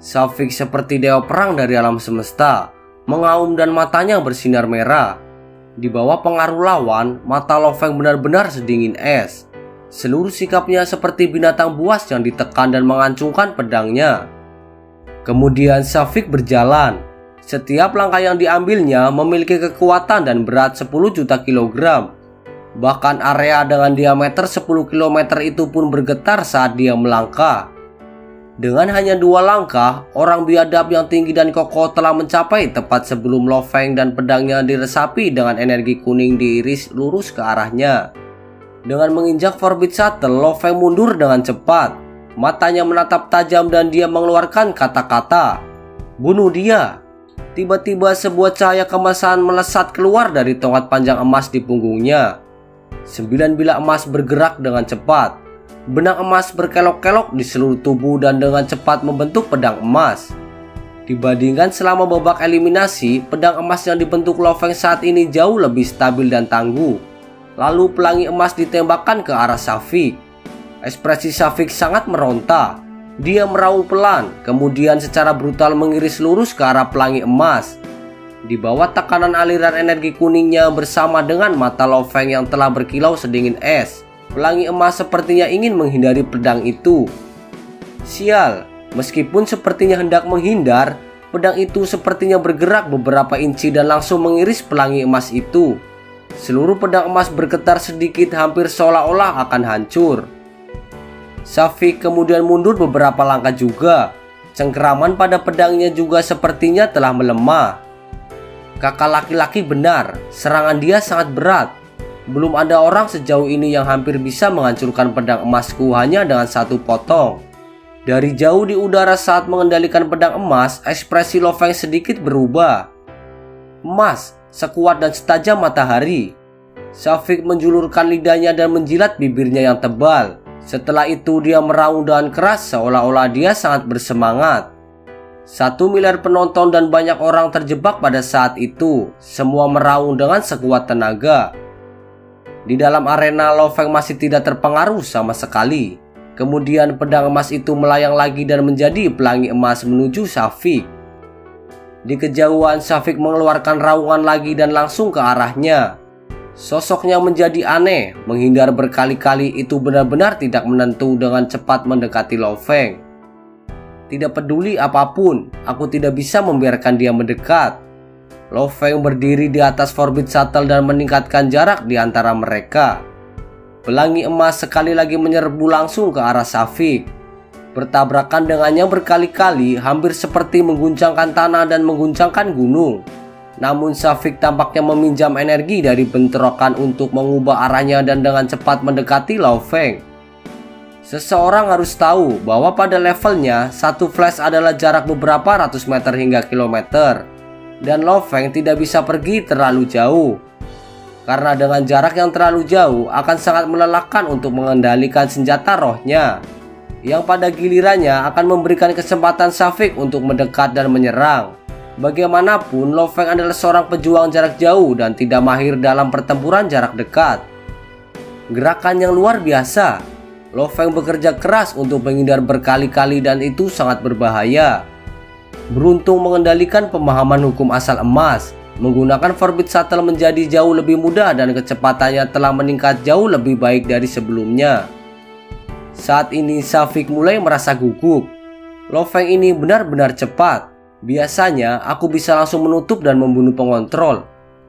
Syafiq seperti dewa perang dari alam semesta, mengaum dan matanya bersinar merah. Di bawah pengaruh lawan, mata Lo Feng benar-benar sedingin es. Seluruh sikapnya seperti binatang buas yang ditekan dan mengancungkan pedangnya. Kemudian Syafiq berjalan. Setiap langkah yang diambilnya memiliki kekuatan dan berat 10 juta kilogram. Bahkan area dengan diameter 10 km itu pun bergetar saat dia melangkah. Dengan hanya 2 langkah, orang biadab yang tinggi dan kokoh telah mencapai tepat sebelum Lo Feng dan pedangnya diresapi dengan energi kuning diiris lurus ke arahnya. Dengan menginjak Forbidden Shuttle, Lo Feng mundur dengan cepat. Matanya menatap tajam dan dia mengeluarkan kata-kata, "Bunuh dia." Tiba-tiba sebuah cahaya kemasan melesat keluar dari tongkat panjang emas di punggungnya. 9 bilah emas bergerak dengan cepat. Benang emas berkelok-kelok di seluruh tubuh dan dengan cepat membentuk pedang emas. Dibandingkan selama babak eliminasi, pedang emas yang dibentuk Lo Feng saat ini jauh lebih stabil dan tangguh. Lalu pelangi emas ditembakkan ke arah Syafiq. Ekspresi Syafiq sangat meronta. Dia meraung pelan, kemudian secara brutal mengiris lurus ke arah pelangi emas. Di bawah tekanan aliran energi kuningnya bersama dengan mata Lo Feng yang telah berkilau sedingin es, pelangi emas sepertinya ingin menghindari pedang itu. Sial, meskipun sepertinya hendak menghindar, pedang itu sepertinya bergerak beberapa inci dan langsung mengiris pelangi emas itu. Seluruh pedang emas bergetar sedikit, hampir seolah-olah akan hancur. Syafiq kemudian mundur beberapa langkah juga. Cengkeraman pada pedangnya juga sepertinya telah melemah. Kakak laki-laki benar, serangan dia sangat berat. Belum ada orang sejauh ini yang hampir bisa menghancurkan pedang emasku hanya dengan 1 potong. Dari jauh di udara saat mengendalikan pedang emas, ekspresi Lo Feng sedikit berubah. Emas, sekuat dan setajam matahari. Syafiq menjulurkan lidahnya dan menjilat bibirnya yang tebal. Setelah itu dia meraung dengan keras seolah-olah dia sangat bersemangat. 1 miliar penonton dan banyak orang terjebak pada saat itu. Semua meraung dengan sekuat tenaga. Di dalam arena, Lo Feng masih tidak terpengaruh sama sekali. Kemudian pedang emas itu melayang lagi dan menjadi pelangi emas menuju Syafiq. Di kejauhan, Syafiq mengeluarkan raungan lagi dan langsung ke arahnya. Sosoknya menjadi aneh, menghindar berkali-kali itu benar-benar tidak menentu dengan cepat mendekati Lo Feng. Tidak peduli apapun, aku tidak bisa membiarkan dia mendekat. Lo Feng berdiri di atas Forbidden Shuttle dan meningkatkan jarak di antara mereka. Pelangi emas sekali lagi menyerbu langsung ke arah Syafiq. Bertabrakan dengannya berkali-kali, hampir seperti mengguncangkan tanah dan mengguncangkan gunung. Namun Syafiq tampaknya meminjam energi dari bentrokan untuk mengubah arahnya dan dengan cepat mendekati Lo Feng. Seseorang harus tahu bahwa pada levelnya, 1 flash adalah jarak beberapa ratus meter hingga kilometer. Dan Lo Feng tidak bisa pergi terlalu jauh. Karena dengan jarak yang terlalu jauh akan sangat melelahkan untuk mengendalikan senjata rohnya. Yang pada gilirannya akan memberikan kesempatan Syafiq untuk mendekat dan menyerang. Bagaimanapun, Lo Feng adalah seorang pejuang jarak jauh dan tidak mahir dalam pertempuran jarak dekat. Gerakan yang luar biasa. Lo Feng bekerja keras untuk menghindar berkali-kali dan itu sangat berbahaya. Beruntung mengendalikan pemahaman hukum asal emas, menggunakan Forbidden Shuttle menjadi jauh lebih mudah dan kecepatannya telah meningkat jauh lebih baik dari sebelumnya. Saat ini Syafiq mulai merasa gugup. Lo Feng ini benar-benar cepat. Biasanya aku bisa langsung menutup dan membunuh pengontrol.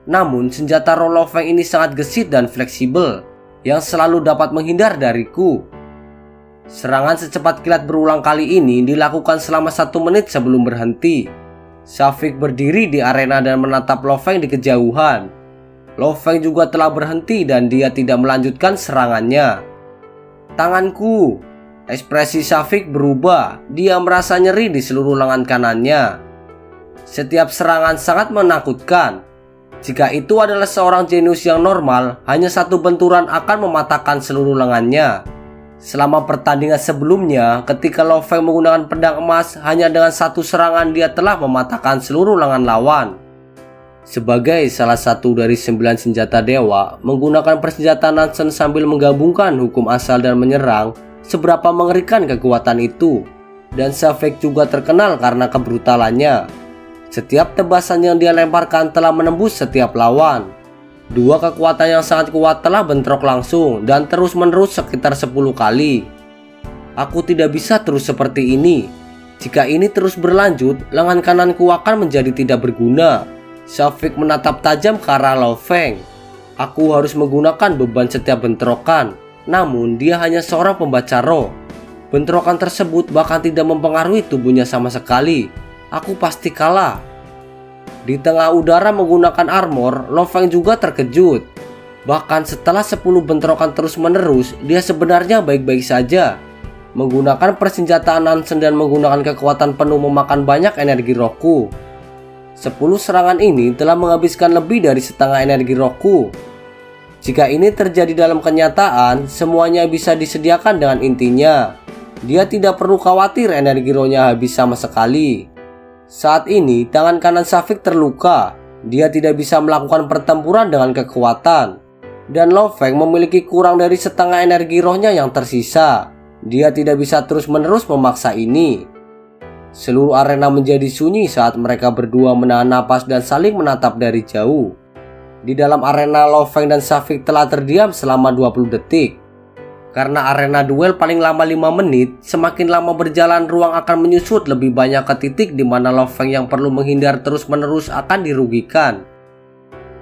Namun senjata roh Lo Feng ini sangat gesit dan fleksibel, yang selalu dapat menghindar dariku. Serangan secepat kilat berulang kali ini dilakukan selama 1 menit sebelum berhenti. Syafiq berdiri di arena dan menatap Lo Feng di kejauhan. Lo Feng juga telah berhenti dan dia tidak melanjutkan serangannya. Tanganku. Ekspresi Syafiq berubah. Dia merasa nyeri di seluruh lengan kanannya. Setiap serangan sangat menakutkan. Jika itu adalah seorang jenius yang normal, hanya 1 benturan akan mematahkan seluruh lengannya. Selama pertandingan sebelumnya, ketika Lo Feng menggunakan pedang emas, hanya dengan 1 serangan dia telah mematahkan seluruh lengan lawan. Sebagai salah satu dari 9 senjata dewa, menggunakan persenjataan Nansen sambil menggabungkan hukum asal dan menyerang, seberapa mengerikan kekuatan itu. dan Shavik juga terkenal karena kebrutalannya. Setiap tebasan yang dia lemparkan telah menembus setiap lawan. Dua kekuatan yang sangat kuat telah bentrok langsung dan terus-menerus sekitar 10 kali. Aku tidak bisa terus seperti ini. Jika ini terus berlanjut, lengan kananku akan menjadi tidak berguna. Shavik menatap tajam ke arah Lo Feng. Aku harus menggunakan beban setiap bentrokan. Namun dia hanya seorang pembaca roh. Bentrokan tersebut bahkan tidak mempengaruhi tubuhnya sama sekali. Aku pasti kalah. Di tengah udara menggunakan armor, Lo Feng juga terkejut. Bahkan setelah 10 bentrokan terus-menerus, dia sebenarnya baik-baik saja. Menggunakan persenjataan Nansen dan menggunakan kekuatan penuh memakan banyak energi rohku. 10 serangan ini telah menghabiskan lebih dari setengah energi rohku. Jika ini terjadi dalam kenyataan, semuanya bisa disediakan dengan intinya. Dia tidak perlu khawatir energi rohnya habis sama sekali. Saat ini, tangan kanan Shavik terluka. Dia tidak bisa melakukan pertempuran dengan kekuatan. Dan Lo Feng memiliki kurang dari setengah energi rohnya yang tersisa. Dia tidak bisa terus-menerus memaksa ini. Seluruh arena menjadi sunyi saat mereka berdua menahan napas dan saling menatap dari jauh. Di dalam arena, Lo Feng dan Shavik telah terdiam selama 20 detik. Karena arena duel paling lama 5 menit, semakin lama berjalan ruang akan menyusut lebih banyak ke titik di mana Lo Feng yang perlu menghindar terus-menerus akan dirugikan.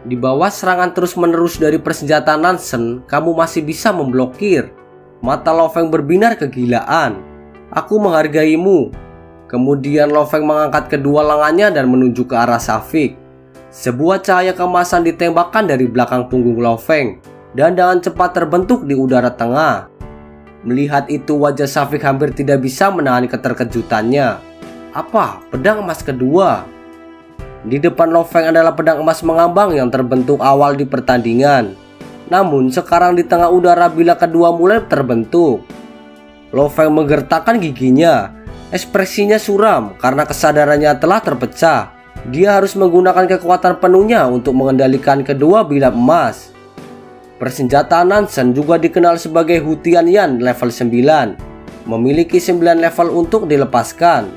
Di bawah serangan terus-menerus dari persenjataan Nansen, kamu masih bisa memblokir. Mata Lo Feng berbinar kegilaan. Aku menghargaimu. Kemudian Lo Feng mengangkat kedua lengannya dan menunjuk ke arah Shavik. Sebuah cahaya kemasan ditembakkan dari belakang punggung Lo Feng dan dengan cepat terbentuk di udara tengah. Melihat itu, wajah Shavik hampir tidak bisa menahan keterkejutannya. Apa? Pedang emas kedua? Di depan Lo Feng adalah pedang emas mengambang yang terbentuk awal di pertandingan. Namun sekarang di tengah udara bila kedua mulai terbentuk. Lo Feng menggertakkan giginya. Ekspresinya suram karena kesadarannya telah terpecah. Dia harus menggunakan kekuatan penuhnya untuk mengendalikan kedua bilah emas. Persenjataan Nansen juga dikenal sebagai Hutian Yan level 9, memiliki 9 level untuk dilepaskan.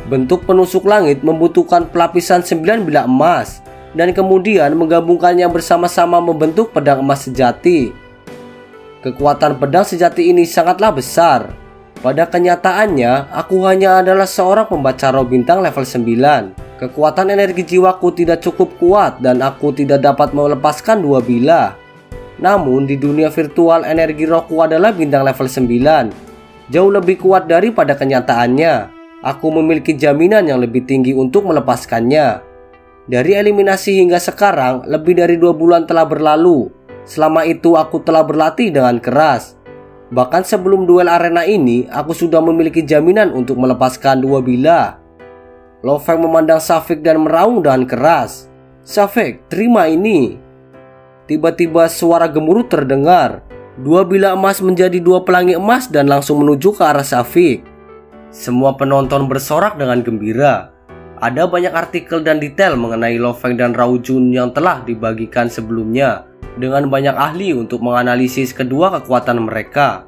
Bentuk penusuk langit membutuhkan pelapisan 9 bilah emas, dan kemudian menggabungkannya bersama-sama membentuk pedang emas sejati. Kekuatan pedang sejati ini sangatlah besar. Pada kenyataannya, aku hanya adalah seorang pembaca roh bintang level 9. Kekuatan energi jiwaku tidak cukup kuat dan aku tidak dapat melepaskan dua bilah. Namun di dunia virtual, energi rohku adalah bintang level 9. Jauh lebih kuat daripada kenyataannya. Aku memiliki jaminan yang lebih tinggi untuk melepaskannya. Dari eliminasi hingga sekarang, lebih dari 2 bulan telah berlalu. Selama itu aku telah berlatih dengan keras. Bahkan sebelum duel arena ini, aku sudah memiliki jaminan untuk melepaskan dua bilah. Lo Feng memandang Shavik dan meraung dengan keras. Shavik, terima ini. Tiba-tiba suara gemuruh terdengar. Dua bilah emas menjadi dua pelangi emas dan langsung menuju ke arah Shavik. Semua penonton bersorak dengan gembira. Ada banyak artikel dan detail mengenai Lo Feng dan Rao Jun yang telah dibagikan sebelumnya, dengan banyak ahli untuk menganalisis kedua kekuatan mereka.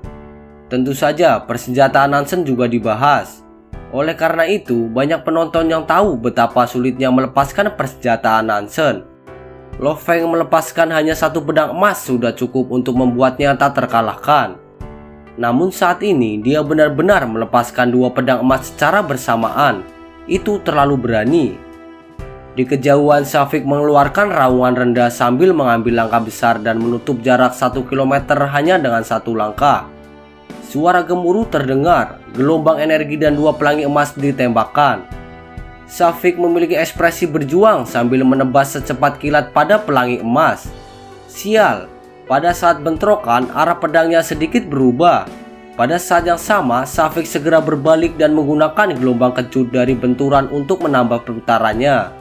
Tentu saja persenjataan Nansen juga dibahas. Oleh karena itu, banyak penonton yang tahu betapa sulitnya melepaskan persenjataan Nansen. Lo Feng melepaskan hanya satu pedang emas sudah cukup untuk membuatnya tak terkalahkan. Namun saat ini dia benar-benar melepaskan dua pedang emas secara bersamaan. Itu terlalu berani. Di kejauhan, Shavik mengeluarkan raungan rendah sambil mengambil langkah besar dan menutup jarak 1 km hanya dengan satu langkah. Suara gemuruh terdengar, gelombang energi dan dua pelangi emas ditembakkan. Shavik memiliki ekspresi berjuang sambil menebas secepat kilat pada pelangi emas. Sial, pada saat bentrokan arah pedangnya sedikit berubah. Pada saat yang sama, Shavik segera berbalik dan menggunakan gelombang kejut dari benturan untuk menambah putarannya.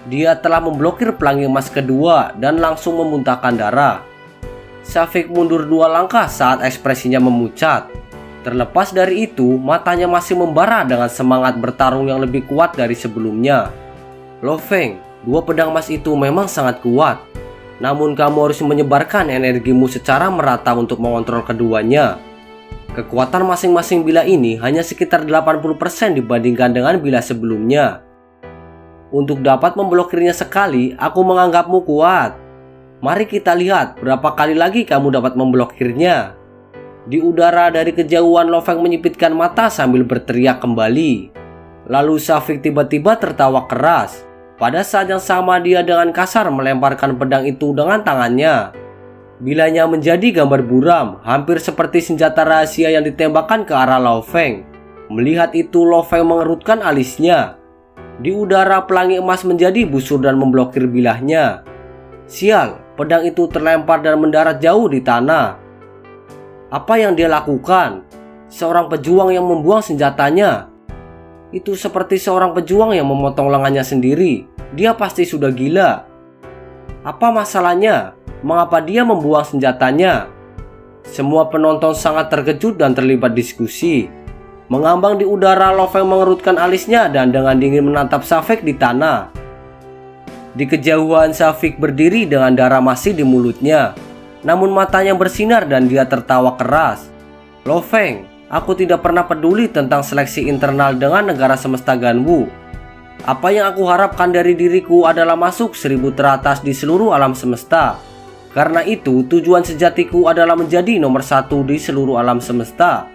Dia telah memblokir pelangi emas kedua dan langsung memuntahkan darah. Shavik mundur 2 langkah saat ekspresinya memucat. Terlepas dari itu, matanya masih membara dengan semangat bertarung yang lebih kuat dari sebelumnya. Lo Feng, dua pedang emas itu memang sangat kuat. Namun kamu harus menyebarkan energimu secara merata untuk mengontrol keduanya. Kekuatan masing-masing bilah ini hanya sekitar 80% dibandingkan dengan bilah sebelumnya. Untuk dapat memblokirnya sekali, aku menganggapmu kuat. Mari kita lihat berapa kali lagi kamu dapat memblokirnya. Di udara dari kejauhan, Lo Feng menyipitkan mata sambil berteriak kembali. Lalu Syafiq tiba-tiba tertawa keras. Pada saat yang sama dia dengan kasar melemparkan pedang itu dengan tangannya. Bilahnya menjadi gambar buram, hampir seperti senjata rahasia yang ditembakkan ke arah Lo Feng. Melihat itu, Lo Feng mengerutkan alisnya. Di udara, pelangi emas menjadi busur dan memblokir bilahnya. Sial, pedang itu terlempar dan mendarat jauh di tanah. Apa yang dia lakukan? Seorang pejuang yang membuang senjatanya. Itu seperti seorang pejuang yang memotong lengannya sendiri. Dia pasti sudah gila. Apa masalahnya? Mengapa dia membuang senjatanya? Semua penonton sangat terkejut dan terlibat diskusi. Mengambang di udara, Lo Feng mengerutkan alisnya dan dengan dingin menatap Syafiq di tanah. Di kejauhan, Syafiq berdiri dengan darah masih di mulutnya. Namun matanya bersinar dan dia tertawa keras. Lo Feng, aku tidak pernah peduli tentang seleksi internal dengan negara semesta Ganwu. Apa yang aku harapkan dari diriku adalah masuk 1000 teratas di seluruh alam semesta. Karena itu, tujuan sejatiku adalah menjadi nomor 1 di seluruh alam semesta.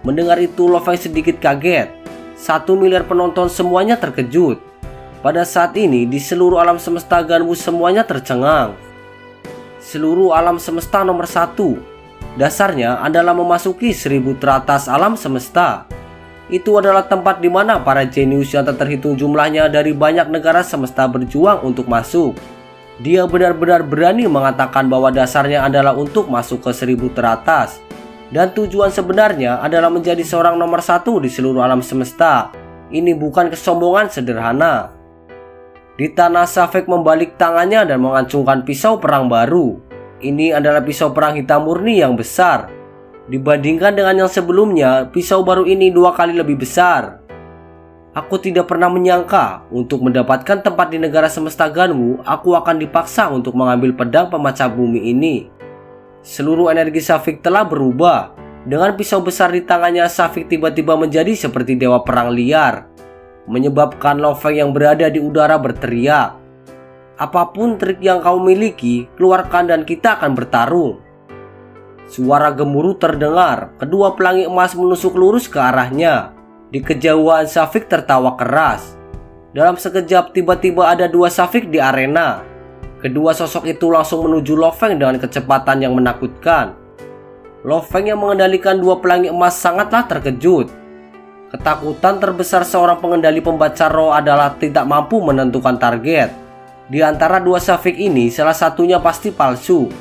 Mendengar itu, Lo Feng sedikit kaget. 1 miliar penonton semuanya terkejut. Pada saat ini, di seluruh alam semesta Ganwu semuanya tercengang. Seluruh alam semesta nomor 1. Dasarnya adalah memasuki 1000 teratas alam semesta. Itu adalah tempat di mana para jenius yang tak terhitung jumlahnya dari banyak negara semesta berjuang untuk masuk. Dia benar-benar berani mengatakan bahwa dasarnya adalah untuk masuk ke 1000 teratas. Dan tujuan sebenarnya adalah menjadi seorang nomor 1 di seluruh alam semesta. Ini bukan kesombongan sederhana. Di tanah, Syafiq membalik tangannya dan mengacungkan pisau perang baru. Ini adalah pisau perang hitam murni yang besar. Dibandingkan dengan yang sebelumnya, pisau baru ini 2 kali lebih besar. Aku tidak pernah menyangka untuk mendapatkan tempat di negara semesta Ganwu, aku akan dipaksa untuk mengambil pedang pemecah bumi ini. Seluruh energi Syafiq telah berubah. Dengan pisau besar di tangannya, Syafiq tiba-tiba menjadi seperti dewa perang liar. Menyebabkan Lo Feng yang berada di udara berteriak, "Apapun trik yang kau miliki, keluarkan dan kita akan bertarung." Suara gemuruh terdengar. Kedua pelangi emas menusuk lurus ke arahnya. Di kejauhan, Syafiq tertawa keras. Dalam sekejap, tiba-tiba ada 2 Syafiq di arena. Kedua sosok itu langsung menuju Lo Feng dengan kecepatan yang menakutkan. Lo Feng yang mengendalikan 2 pelangi emas sangatlah terkejut. Ketakutan terbesar seorang pengendali pembaca roh adalah tidak mampu menentukan target. Di antara 2 Syafiq ini, salah satunya pasti palsu.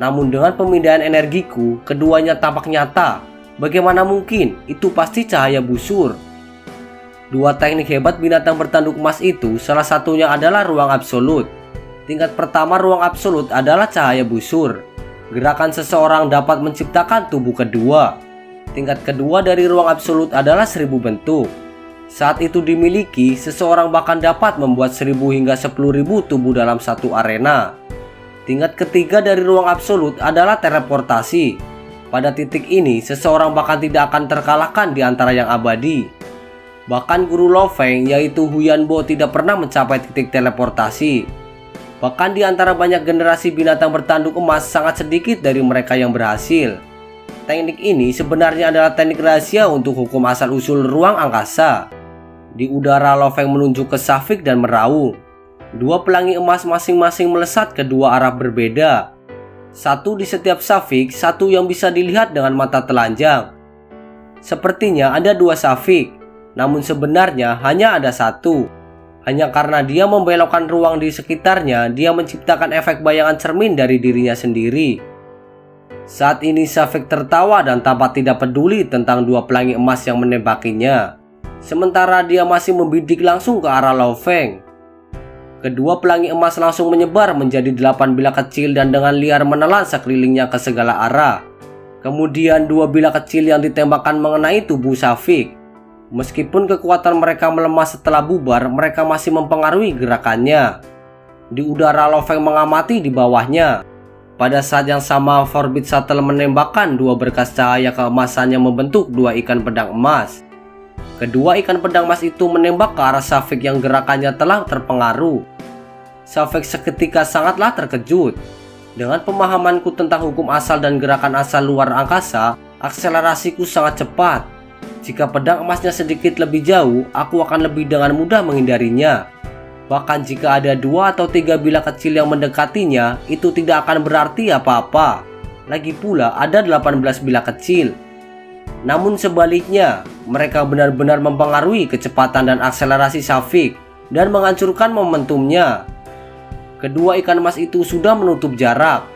Namun dengan pemindahan energiku, keduanya tampak nyata. Bagaimana mungkin? Itu pasti cahaya busur. 2 teknik hebat binatang bertanduk emas itu, salah satunya adalah ruang absolut. Tingkat pertama ruang absolut adalah cahaya busur. Gerakan seseorang dapat menciptakan tubuh kedua. Tingkat kedua dari ruang absolut adalah 1000 bentuk. Saat itu dimiliki, seseorang bahkan dapat membuat 1000 hingga 10.000 tubuh dalam satu arena. Tingkat ketiga dari ruang absolut adalah teleportasi. Pada titik ini, seseorang bahkan tidak akan terkalahkan di antara yang abadi. Bahkan guru Lo Feng, yaitu Huyan Bo, tidak pernah mencapai titik teleportasi. Bahkan di antara banyak generasi binatang bertanduk emas, sangat sedikit dari mereka yang berhasil. Teknik ini sebenarnya adalah teknik rahasia untuk hukum asal-usul ruang angkasa. Di udara, Lo Feng menunjuk ke Syafiq dan meraung. 2 pelangi emas masing-masing melesat ke 2 arah berbeda. 1 di setiap Syafiq, 1 yang bisa dilihat dengan mata telanjang. Sepertinya ada 2 Syafiq, namun sebenarnya hanya ada 1. Hanya karena dia membelokkan ruang di sekitarnya, dia menciptakan efek bayangan cermin dari dirinya sendiri. Saat ini Syafiq tertawa dan tampak tidak peduli tentang 2 pelangi emas yang menembakinya. Sementara dia masih membidik langsung ke arah Lo Feng. Kedua pelangi emas langsung menyebar menjadi 8 bilah kecil dan dengan liar menelan sekelilingnya ke segala arah. Kemudian 2 bilah kecil yang ditembakkan mengenai tubuh Syafiq. Meskipun kekuatan mereka melemah setelah bubar, mereka masih mempengaruhi gerakannya. Di udara, Lo Feng mengamati di bawahnya. Pada saat yang sama, Forbit Shuttle menembakkan dua berkas cahaya keemasan yang membentuk dua ikan pedang emas. Kedua ikan pedang emas itu menembak ke arah Shavik yang gerakannya telah terpengaruh. Shavik seketika sangatlah terkejut. Dengan pemahamanku tentang hukum asal dan gerakan asal luar angkasa, akselerasiku sangat cepat. Jika pedang emasnya sedikit lebih jauh, aku akan lebih dengan mudah menghindarinya. Bahkan jika ada 2 atau 3 bilah kecil yang mendekatinya, itu tidak akan berarti apa-apa. Lagi pula ada 18 bilah kecil. Namun sebaliknya, mereka benar-benar mempengaruhi kecepatan dan akselerasi Shavik dan menghancurkan momentumnya. Kedua ikan emas itu sudah menutup jarak.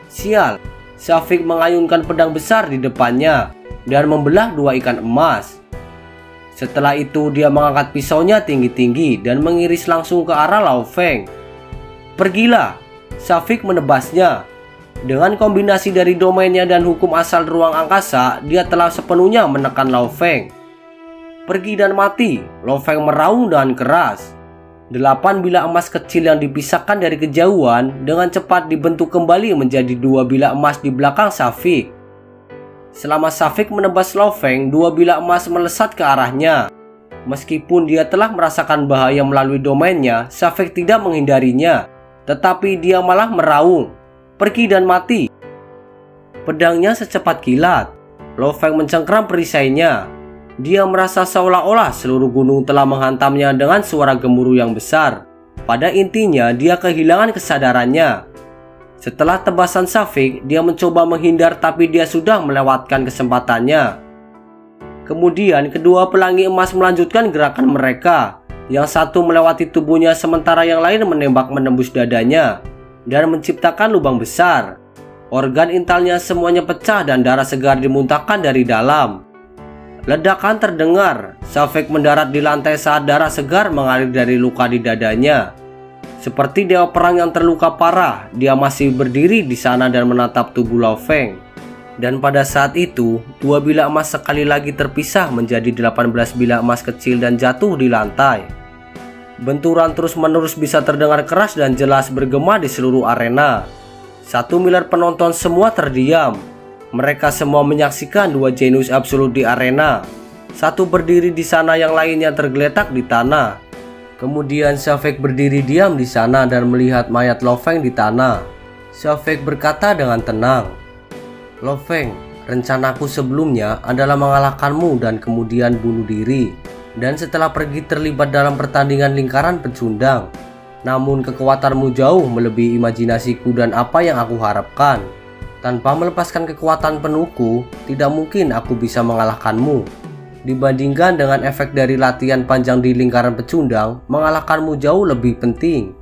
Sial, Shavik mengayunkan pedang besar di depannya dan membelah dua ikan emas. Setelah itu dia mengangkat pisaunya tinggi-tinggi dan mengiris langsung ke arah Lao Feng. Pergilah, Shavik menebasnya. Dengan kombinasi dari domainnya dan hukum asal ruang angkasa, dia telah sepenuhnya menekan Lao Feng. Pergi dan mati, Lao Feng meraung dengan keras. 8 bilah emas kecil yang dipisahkan dari kejauhan dengan cepat dibentuk kembali menjadi 2 bilah emas di belakang Shavik. Selama Shavik menebas Lao Feng, 2 bilah emas melesat ke arahnya. Meskipun dia telah merasakan bahaya melalui domainnya, Shavik tidak menghindarinya, tetapi dia malah meraung, pergi dan mati. Pedangnya secepat kilat. Lao Feng mencengkram perisainya. Dia merasa seolah-olah seluruh gunung telah menghantamnya dengan suara gemuruh yang besar. Pada intinya, dia kehilangan kesadarannya. Setelah tebasan Shavik, dia mencoba menghindar tapi dia sudah melewatkan kesempatannya. Kemudian kedua pelangi emas melanjutkan gerakan mereka. Yang satu melewati tubuhnya sementara yang lain menembak menembus dadanya dan menciptakan lubang besar. Organ intalnya semuanya pecah dan darah segar dimuntahkan dari dalam. Ledakan terdengar. Shavik mendarat di lantai saat darah segar mengalir dari luka di dadanya. Seperti dewa perang yang terluka parah, dia masih berdiri di sana dan menatap tubuh Lao Feng. Dan pada saat itu, 2 bilah emas sekali lagi terpisah menjadi 18 bilah emas kecil dan jatuh di lantai. Benturan terus-menerus bisa terdengar keras dan jelas bergema di seluruh arena. 1 miliar penonton semua terdiam. Mereka semua menyaksikan 2 jenius absolut di arena. Satu berdiri di sana, yang lainnya tergeletak di tanah. Kemudian Shavik berdiri diam di sana dan melihat mayat Lao Feng di tanah. Shavik berkata dengan tenang, "Lao Feng, rencanaku sebelumnya adalah mengalahkanmu dan kemudian bunuh diri. Dan setelah pergi terlibat dalam pertandingan lingkaran pecundang. Namun kekuatanmu jauh melebihi imajinasiku dan apa yang aku harapkan. Tanpa melepaskan kekuatan penuhku, tidak mungkin aku bisa mengalahkanmu. Dibandingkan dengan efek dari latihan panjang di lingkaran pecundang, mengalahkanmu jauh lebih penting.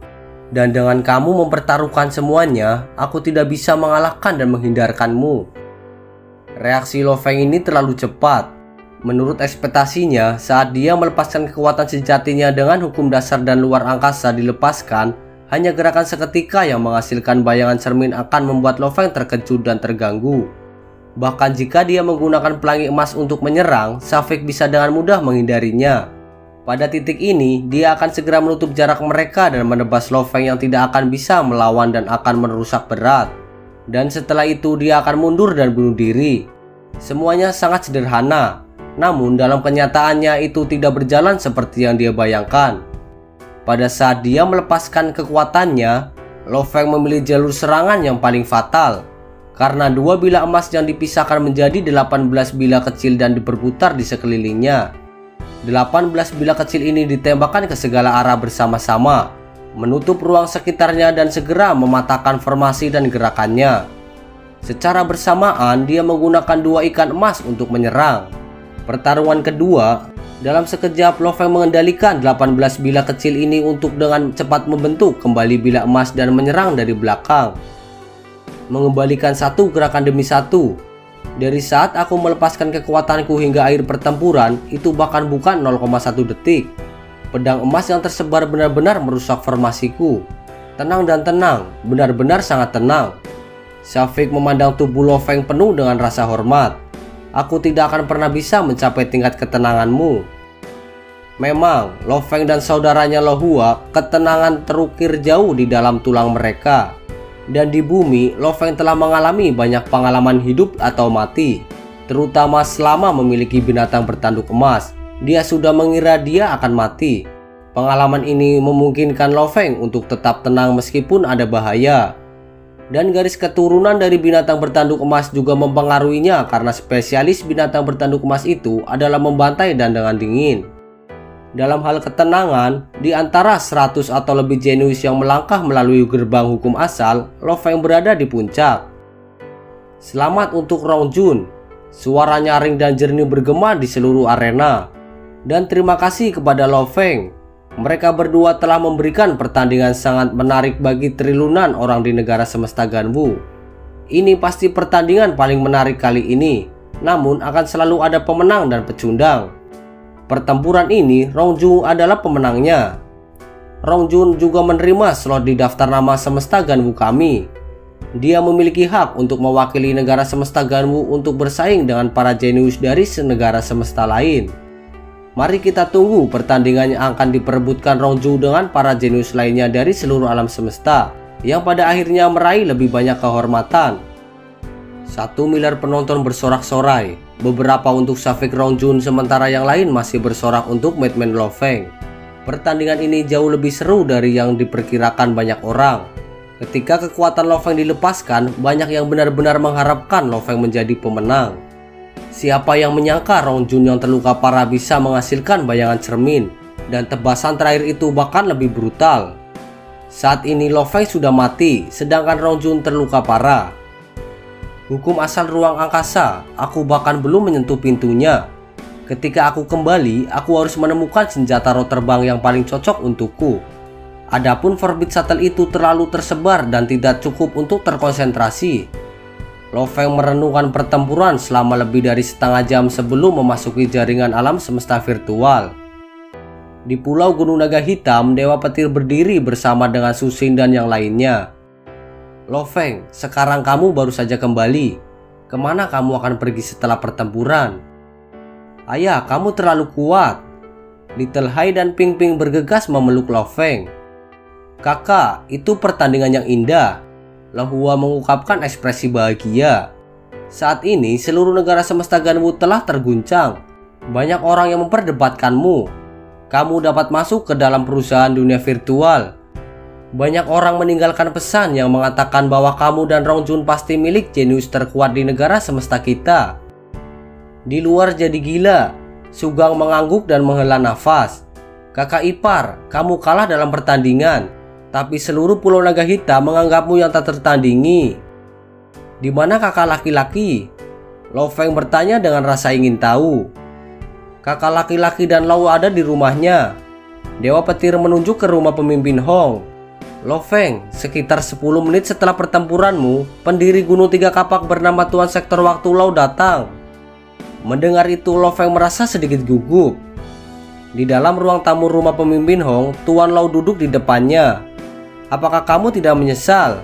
Dan dengan kamu mempertaruhkan semuanya, aku tidak bisa mengalahkan dan menghindarkanmu." Reaksi Lao Feng ini terlalu cepat. Menurut ekspektasinya, saat dia melepaskan kekuatan sejatinya dengan hukum dasar dan luar angkasa dilepaskan, hanya gerakan seketika yang menghasilkan bayangan cermin akan membuat Lao Feng terkejut dan terganggu. Bahkan jika dia menggunakan pelangi emas untuk menyerang, Shavik bisa dengan mudah menghindarinya. Pada titik ini, dia akan segera menutup jarak mereka dan menebas Lao Feng yang tidak akan bisa melawan dan akan merusak berat. Dan setelah itu dia akan mundur dan bunuh diri. Semuanya sangat sederhana, namun dalam kenyataannya itu tidak berjalan seperti yang dia bayangkan. Pada saat dia melepaskan kekuatannya, Lao Feng memilih jalur serangan yang paling fatal. Karena 2 bilah emas yang dipisahkan menjadi 18 bilah kecil dan diperputar di sekelilingnya. 18 bilah kecil ini ditembakkan ke segala arah bersama-sama, menutup ruang sekitarnya dan segera mematahkan formasi dan gerakannya. Secara bersamaan dia menggunakan 2 ikan emas untuk menyerang. Pertarungan kedua, dalam sekejap Lao Feng mengendalikan 18 bilah kecil ini untuk dengan cepat membentuk kembali bilah emas dan menyerang dari belakang. Mengembalikan satu gerakan demi satu. Dari saat aku melepaskan kekuatanku hingga akhir pertempuran, itu bahkan bukan 0,1 detik. Pedang emas yang tersebar benar-benar merusak formasiku. Tenang dan tenang, benar-benar sangat tenang. Shavik memandang tubuh Lao Feng penuh dengan rasa hormat. Aku tidak akan pernah bisa mencapai tingkat ketenanganmu. Memang, Lao Feng dan saudaranya Lao Hua, ketenangan terukir jauh di dalam tulang mereka. Dan di bumi, Lo Feng telah mengalami banyak pengalaman hidup atau mati, terutama selama memiliki binatang bertanduk emas. Dia sudah mengira dia akan mati. Pengalaman ini memungkinkan Lo Feng untuk tetap tenang meskipun ada bahaya. Dan garis keturunan dari binatang bertanduk emas juga mempengaruhinya karena spesialis binatang bertanduk emas itu adalah membantai dan dengan dingin. Dalam hal ketenangan, di antara 100 atau lebih jenius yang melangkah melalui gerbang hukum asal, Lo Feng berada di puncak. Selamat untuk Rong Jun. Suara nyaring dan jernih bergema di seluruh arena. Dan terima kasih kepada Lo Feng. Mereka berdua telah memberikan pertandingan sangat menarik bagi triliunan orang di negara semesta Ganwu. Ini pasti pertandingan paling menarik kali ini, namun akan selalu ada pemenang dan pecundang. Pertempuran ini, Rong Jun adalah pemenangnya. Rong Jun juga menerima slot di daftar nama semesta Ganwu kami. Dia memiliki hak untuk mewakili negara semesta Ganwu untuk bersaing dengan para jenius dari negara semesta lain. Mari kita tunggu pertandingan yang akan diperebutkan Rong Jun dengan para jenius lainnya dari seluruh alam semesta, yang pada akhirnya meraih lebih banyak kehormatan. 1 miliar penonton bersorak-sorai, beberapa untuk Safik Rong Jun sementara yang lain masih bersorak untuk Madman Lo Feng. Pertandingan ini jauh lebih seru dari yang diperkirakan banyak orang. Ketika kekuatan Lo Feng dilepaskan, banyak yang benar-benar mengharapkan Lo Feng menjadi pemenang. Siapa yang menyangka Rong Jun yang terluka parah bisa menghasilkan bayangan cermin, dan tebasan terakhir itu bahkan lebih brutal. Saat ini Lo Feng sudah mati, sedangkan Rong Jun terluka parah. Hukum asal ruang angkasa, aku bahkan belum menyentuh pintunya. Ketika aku kembali, aku harus menemukan senjata roh terbang yang paling cocok untukku. Adapun Forbid Shuttle itu terlalu tersebar dan tidak cukup untuk terkonsentrasi. Lo Feng merenungkan pertempuran selama lebih dari setengah jam sebelum memasuki jaringan alam semesta virtual. Di Pulau Gunung Naga Hitam, Dewa Petir berdiri bersama dengan Su Xin dan yang lainnya. Lo Feng, sekarang kamu baru saja kembali. Kemana kamu akan pergi setelah pertempuran? Ayah, kamu terlalu kuat. Little Hai dan Ping Ping bergegas memeluk Lo Feng. Kakak, itu pertandingan yang indah. Le Hua mengungkapkan ekspresi bahagia. Saat ini seluruh negara semesta Ganwu telah terguncang. Banyak orang yang memperdebatkanmu. Kamu dapat masuk ke dalam perusahaan dunia virtual. Banyak orang meninggalkan pesan yang mengatakan bahwa kamu dan Rong Jun pasti milik jenius terkuat di negara semesta kita. Di luar jadi gila. Sugang mengangguk dan menghela nafas. Kakak ipar, kamu kalah dalam pertandingan. Tapi seluruh Pulau Naga Hitam menganggapmu yang tak tertandingi. Di mana kakak laki-laki? Lo Feng bertanya dengan rasa ingin tahu. Kakak laki-laki dan Lau ada di rumahnya. Dewa Petir menunjuk ke rumah pemimpin Hong. Lo Feng, sekitar 10 menit setelah pertempuranmu, pendiri Gunung Tiga Kapak bernama Tuan Sektor Waktu Lau datang. Mendengar itu, Lo Feng merasa sedikit gugup. Di dalam ruang tamu rumah pemimpin Hong, Tuan Lau duduk di depannya. Apakah kamu tidak menyesal?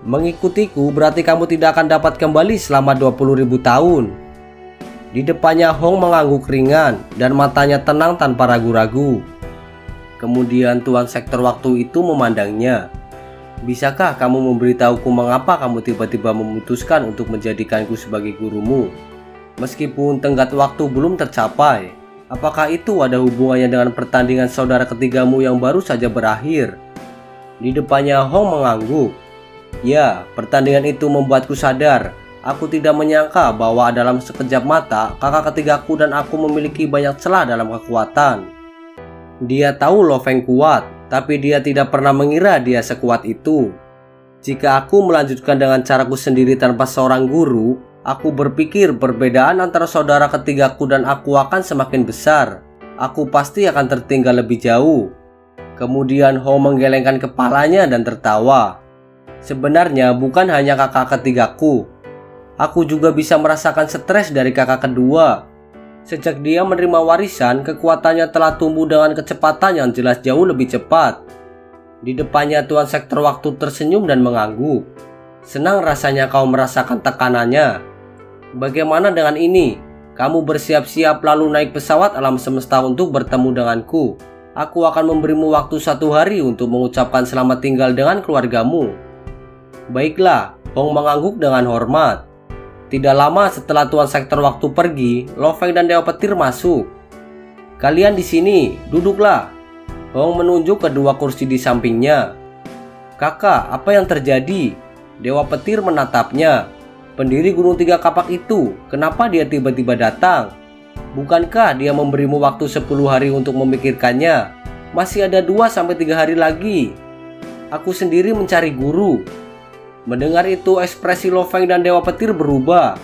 Mengikutiku berarti kamu tidak akan dapat kembali selama 20.000 tahun. Di depannya Hong mengangguk ringan dan matanya tenang tanpa ragu-ragu. Kemudian Tuan Sektor Waktu itu memandangnya. Bisakah kamu memberitahuku mengapa kamu tiba-tiba memutuskan untuk menjadikanku sebagai gurumu? Meskipun tenggat waktu belum tercapai, apakah itu ada hubungannya dengan pertandingan saudara ketigamu yang baru saja berakhir? Di depannya Hong mengangguk. Ya, pertandingan itu membuatku sadar. Aku tidak menyangka bahwa dalam sekejap mata kakak ketigaku dan aku memiliki banyak celah dalam kekuatan. Dia tahu Lo Feng kuat, tapi dia tidak pernah mengira dia sekuat itu. Jika aku melanjutkan dengan caraku sendiri tanpa seorang guru, aku berpikir perbedaan antara saudara ketigaku dan aku akan semakin besar. Aku pasti akan tertinggal lebih jauh. Kemudian Ho menggelengkan kepalanya dan tertawa. Sebenarnya bukan hanya kakak ketigaku. Aku juga bisa merasakan stres dari kakak kedua. Sejak dia menerima warisan, kekuatannya telah tumbuh dengan kecepatan yang jelas jauh lebih cepat. Di depannya Tuan Sektor Waktu tersenyum dan mengangguk. Senang rasanya kau merasakan tekanannya. Bagaimana dengan ini? Kamu bersiap-siap lalu naik pesawat alam semesta untuk bertemu denganku. Aku akan memberimu waktu 1 hari untuk mengucapkan selamat tinggal dengan keluargamu. Baiklah, Hong mengangguk dengan hormat. Tidak lama setelah Tuan Sektor Waktu pergi, Lo Feng dan Dewa Petir masuk. Kalian di sini, duduklah. Hong menunjuk kedua kursi di sampingnya. Kakak, apa yang terjadi? Dewa Petir menatapnya. Pendiri Gunung Tiga Kapak itu, kenapa dia tiba-tiba datang? Bukankah dia memberimu waktu 10 hari untuk memikirkannya? Masih ada 2-3 hari lagi. Aku sendiri mencari guru. Mendengar itu, ekspresi Lo Feng dan Dewa Petir berubah.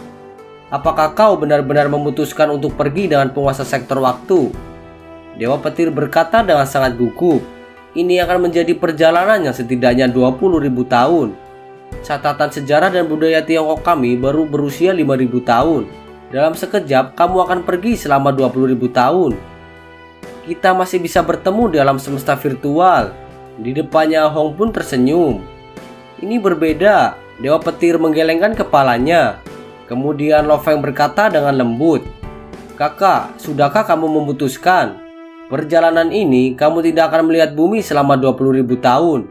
Apakah kau benar-benar memutuskan untuk pergi dengan penguasa sektor waktu? Dewa Petir berkata dengan sangat gugup. Ini akan menjadi perjalanan yang setidaknya 20.000 tahun. Catatan sejarah dan budaya Tiongkok kami baru berusia 5.000 tahun. Dalam sekejap, kamu akan pergi selama 20.000 tahun. Kita masih bisa bertemu di alam semesta virtual. Di depannya Hong pun tersenyum. Ini berbeda. Dewa Petir menggelengkan kepalanya. Kemudian Lo Feng berkata dengan lembut, Kakak, sudahkah kamu memutuskan? Perjalanan ini kamu tidak akan melihat bumi selama 20.000 tahun.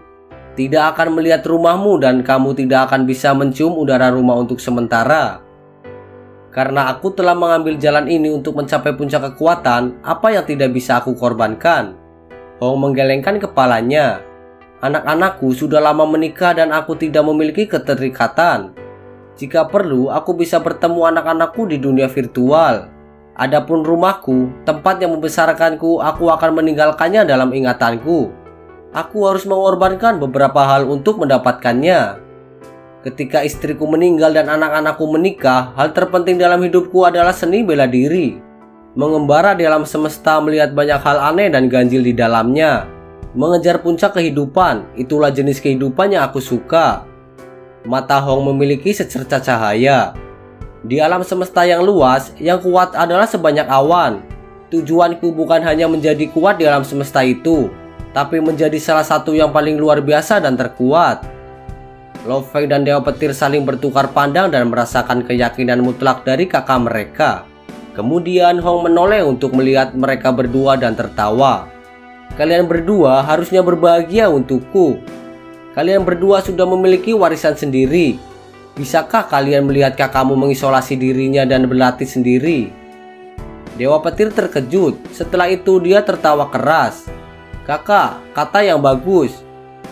Tidak akan melihat rumahmu dan kamu tidak akan bisa mencium udara rumah untuk sementara. Karena aku telah mengambil jalan ini untuk mencapai puncak kekuatan, apa yang tidak bisa aku korbankan? Hong menggelengkan kepalanya. Anak-anakku sudah lama menikah dan aku tidak memiliki keterikatan. Jika perlu, aku bisa bertemu anak-anakku di dunia virtual. Adapun rumahku, tempat yang membesarkanku, aku akan meninggalkannya dalam ingatanku. Aku harus mengorbankan beberapa hal untuk mendapatkannya. Ketika istriku meninggal dan anak-anakku menikah, hal terpenting dalam hidupku adalah seni bela diri. Mengembara di alam semesta melihat banyak hal aneh dan ganjil di dalamnya. Mengejar puncak kehidupan, itulah jenis kehidupan yang aku suka. Mata Hong memiliki secerca cahaya. Di alam semesta yang luas, yang kuat adalah sebanyak awan. Tujuanku bukan hanya menjadi kuat di alam semesta itu, tapi menjadi salah satu yang paling luar biasa dan terkuat. Lo Feng dan Dewa Petir saling bertukar pandang dan merasakan keyakinan mutlak dari kakak mereka. Kemudian Hong menoleh untuk melihat mereka berdua dan tertawa. Kalian berdua harusnya berbahagia untukku. Kalian berdua sudah memiliki warisan sendiri. Bisakah kalian melihat kakakmu mengisolasi dirinya dan berlatih sendiri? Dewa Petir terkejut. Setelah itu dia tertawa keras. Kakak, kata yang bagus.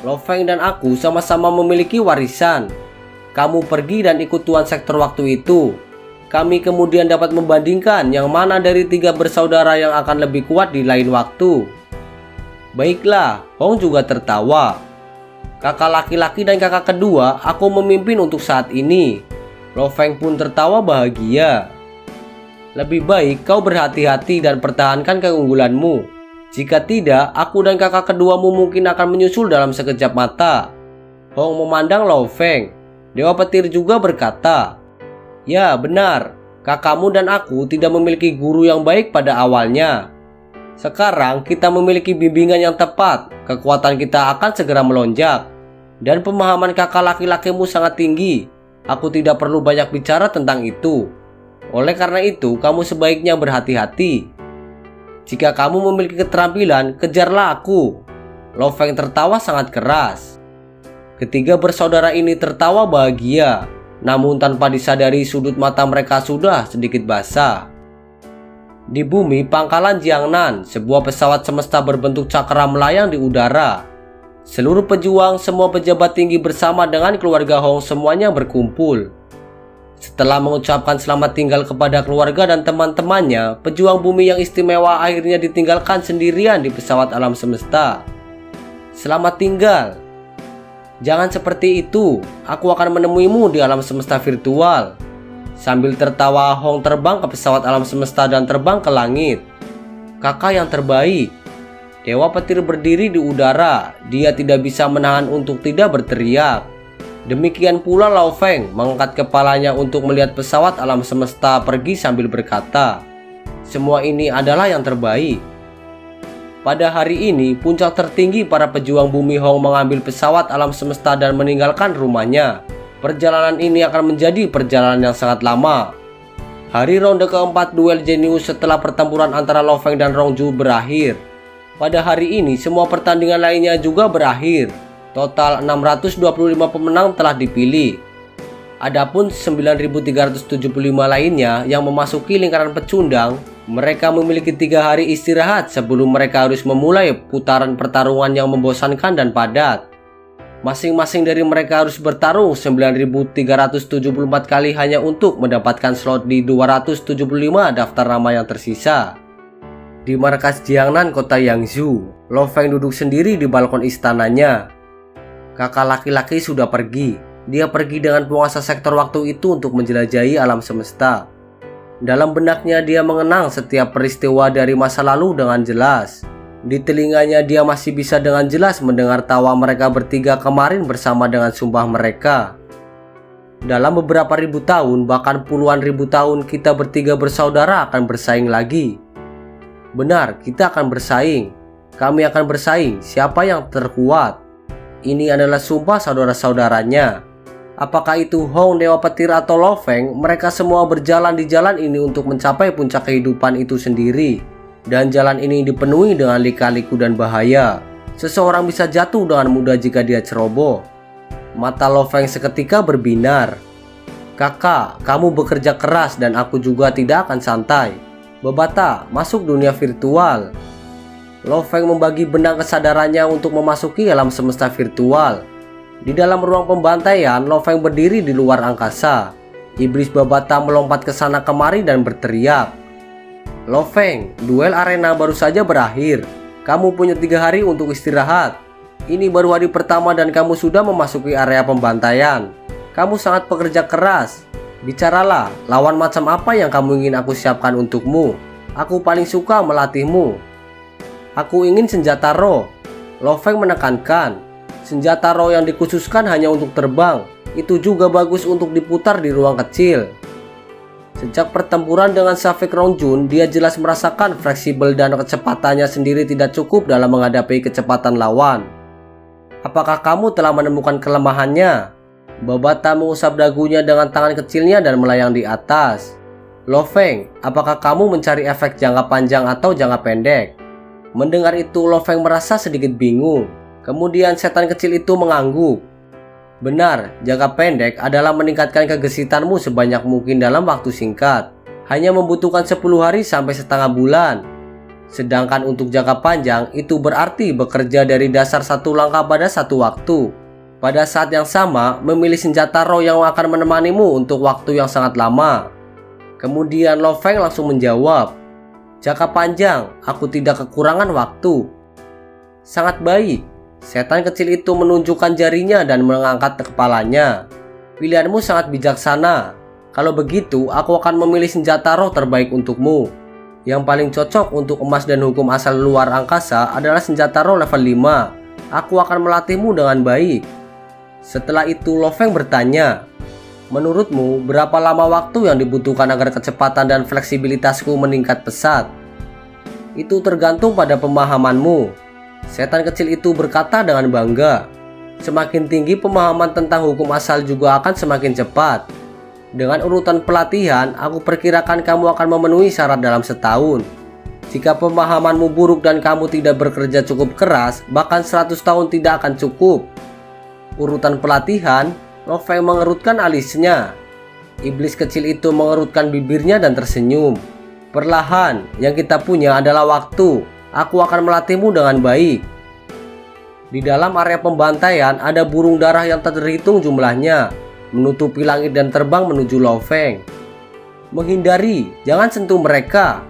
Lo Feng dan aku sama-sama memiliki warisan. Kamu pergi dan ikut Tuan Sektor Waktu itu. Kami kemudian dapat membandingkan yang mana dari 3 bersaudara yang akan lebih kuat di lain waktu. Baiklah, Hong juga tertawa. Kakak laki-laki dan kakak kedua, aku memimpin untuk saat ini. Lo Feng pun tertawa bahagia. Lebih baik kau berhati-hati dan pertahankan keunggulanmu. Jika tidak, aku dan kakak keduamu mungkin akan menyusul dalam sekejap mata. Hong memandang Lo Feng. Dewa Petir juga berkata, Ya benar, kakakmu dan aku tidak memiliki guru yang baik pada awalnya. Sekarang kita memiliki bimbingan yang tepat, kekuatan kita akan segera melonjak. Dan pemahaman kakak laki-lakimu sangat tinggi. Aku tidak perlu banyak bicara tentang itu. Oleh karena itu, kamu sebaiknya berhati-hati. Jika kamu memiliki keterampilan, kejarlah aku. Lo Feng tertawa sangat keras. Ketiga bersaudara ini tertawa bahagia. Namun tanpa disadari sudut mata mereka sudah sedikit basah. Di bumi pangkalan Jiangnan, sebuah pesawat semesta berbentuk cakra melayang di udara. Seluruh pejuang, semua pejabat tinggi bersama dengan keluarga Hong semuanya berkumpul. Setelah mengucapkan selamat tinggal kepada keluarga dan teman-temannya, pejuang bumi yang istimewa akhirnya ditinggalkan sendirian di pesawat alam semesta. Selamat tinggal. Jangan seperti itu, aku akan menemuimu di alam semesta virtual. Sambil tertawa, Hong terbang ke pesawat alam semesta dan terbang ke langit. Kakak yang terbaik. Dewa Petir berdiri di udara. Dia tidak bisa menahan untuk tidak berteriak. Demikian pula Lo Feng mengangkat kepalanya untuk melihat pesawat alam semesta pergi sambil berkata, Semua ini adalah yang terbaik. Pada hari ini, puncak tertinggi para pejuang bumi Hong mengambil pesawat alam semesta dan meninggalkan rumahnya. Perjalanan ini akan menjadi perjalanan yang sangat lama. Hari ronde keempat duel jenius setelah pertempuran antara Lo Feng dan Rong Zhu berakhir. Pada hari ini semua pertandingan lainnya juga berakhir. Total 625 pemenang telah dipilih. Adapun 9.375 lainnya yang memasuki lingkaran pecundang, mereka memiliki 3 hari istirahat sebelum mereka harus memulai putaran pertarungan yang membosankan dan padat. Masing-masing dari mereka harus bertarung 9.374 kali hanya untuk mendapatkan slot di 275 daftar nama yang tersisa. Di markas Jiangnan, kota Yangzhou, Lo Feng duduk sendiri di balkon istananya. Kakak laki-laki sudah pergi. Dia pergi dengan penguasa sektor waktu itu untuk menjelajahi alam semesta. Dalam benaknya dia mengenang setiap peristiwa dari masa lalu dengan jelas. Di telinganya dia masih bisa dengan jelas mendengar tawa mereka bertiga kemarin bersama dengan sumpah mereka. Dalam beberapa ribu tahun, bahkan puluhan ribu tahun, kita bertiga bersaudara akan bersaing lagi. Benar, kita akan bersaing. Kami akan bersaing siapa yang terkuat. Ini adalah sumpah saudara-saudaranya. Apakah itu Hong, Dewa Petir, atau Lo Feng, mereka semua berjalan di jalan ini untuk mencapai puncak kehidupan itu sendiri. Dan jalan ini dipenuhi dengan lika-liku dan bahaya. Seseorang bisa jatuh dengan mudah jika dia ceroboh. Mata Lo Feng seketika berbinar. Kakak, kamu bekerja keras dan aku juga tidak akan santai. Bebata, masuk dunia virtual. Lo Feng membagi benang kesadarannya untuk memasuki alam semesta virtual. Di dalam ruang pembantaian, Lo Feng berdiri di luar angkasa. Iblis Babata melompat ke sana kemari dan berteriak. Lo Feng, duel arena baru saja berakhir. Kamu punya 3 hari untuk istirahat. Ini baru hari pertama dan kamu sudah memasuki area pembantaian. Kamu sangat pekerja keras. Bicaralah, lawan macam apa yang kamu ingin aku siapkan untukmu. Aku paling suka melatihmu. Aku ingin senjata roh. Lo Feng menekankan. Senjata roh yang dikhususkan hanya untuk terbang. Itu juga bagus untuk diputar di ruang kecil. Sejak pertempuran dengan Safik Rongjun, dia jelas merasakan fleksibel dan kecepatannya sendiri tidak cukup dalam menghadapi kecepatan lawan. Apakah kamu telah menemukan kelemahannya? Babata mengusap dagunya dengan tangan kecilnya dan melayang di atas. Lo Feng, apakah kamu mencari efek jangka panjang atau jangka pendek? Mendengar itu, Lo Feng merasa sedikit bingung. Kemudian setan kecil itu mengangguk. Benar, jangka pendek adalah meningkatkan kegesitanmu sebanyak mungkin dalam waktu singkat. Hanya membutuhkan 10 hari sampai setengah bulan. Sedangkan untuk jangka panjang, itu berarti bekerja dari dasar 1 langkah pada 1 waktu. Pada saat yang sama, memilih senjata roh yang akan menemanimu untuk waktu yang sangat lama. Kemudian Lo Feng langsung menjawab. Jangka panjang, aku tidak kekurangan waktu. Sangat baik. Setan kecil itu menunjukkan jarinya dan mengangkat kepalanya. Pilihanmu sangat bijaksana. Kalau begitu, aku akan memilih senjata roh terbaik untukmu. Yang paling cocok untuk emas dan hukum asal luar angkasa adalah senjata roh level 5. Aku akan melatihmu dengan baik. Setelah itu, Lo Feng bertanya, menurutmu berapa lama waktu yang dibutuhkan agar kecepatan dan fleksibilitasku meningkat pesat? Itu tergantung pada pemahamanmu. Setan kecil itu berkata dengan bangga. Semakin tinggi pemahaman tentang hukum asal juga akan semakin cepat. Dengan urutan pelatihan, aku perkirakan kamu akan memenuhi syarat dalam setahun. Jika pemahamanmu buruk dan kamu tidak bekerja cukup keras, bahkan 100 tahun tidak akan cukup. Urutan pelatihan, Lo Feng mengerutkan alisnya. Iblis kecil itu mengerutkan bibirnya dan tersenyum. Perlahan, yang kita punya adalah waktu. Aku akan melatihmu dengan baik. Di dalam area pembantaian ada burung darah yang tak terhitung jumlahnya, menutupi langit dan terbang menuju Lo Feng. Menghindari, jangan sentuh mereka.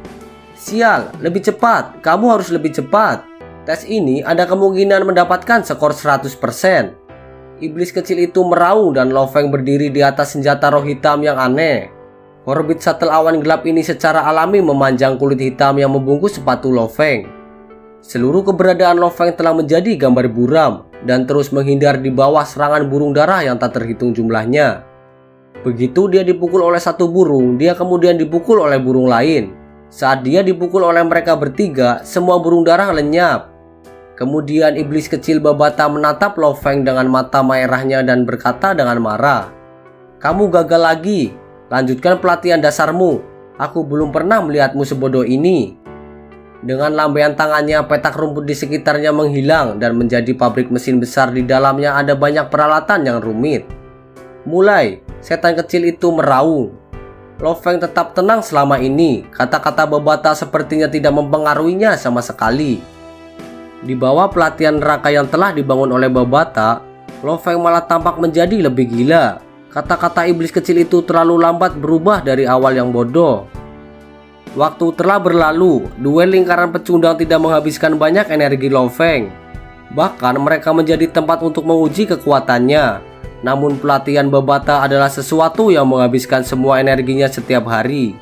Sial, lebih cepat, kamu harus lebih cepat. Tes ini ada kemungkinan mendapatkan skor 100%. Iblis kecil itu meraung dan Lo Feng berdiri di atas senjata roh hitam yang aneh. Orbit shuttle awan gelap ini secara alami memanjang kulit hitam yang membungkus sepatu Lo Feng. Seluruh keberadaan Lo Feng telah menjadi gambar buram dan terus menghindar di bawah serangan burung darah yang tak terhitung jumlahnya. Begitu dia dipukul oleh satu burung, dia kemudian dipukul oleh burung lain. Saat dia dipukul oleh mereka bertiga, semua burung darah lenyap. Kemudian iblis kecil Babata menatap Lo Feng dengan mata merahnya dan berkata dengan marah, "Kamu gagal lagi. Lanjutkan pelatihan dasarmu. Aku belum pernah melihatmu sebodoh ini." Dengan lambaian tangannya, petak rumput di sekitarnya menghilang dan menjadi pabrik mesin besar. Di dalamnya ada banyak peralatan yang rumit. Mulai, setan kecil itu meraung. Lo Feng tetap tenang selama ini. Kata-kata Babata sepertinya tidak mempengaruhinya sama sekali. Di bawah pelatihan neraka yang telah dibangun oleh Babata, Lo Feng malah tampak menjadi lebih gila. Kata-kata iblis kecil itu terlalu lambat berubah dari awal yang bodoh. Waktu telah berlalu, duel lingkaran pecundang tidak menghabiskan banyak energi Lo Feng. Bahkan mereka menjadi tempat untuk menguji kekuatannya. Namun pelatihan Babata adalah sesuatu yang menghabiskan semua energinya setiap hari.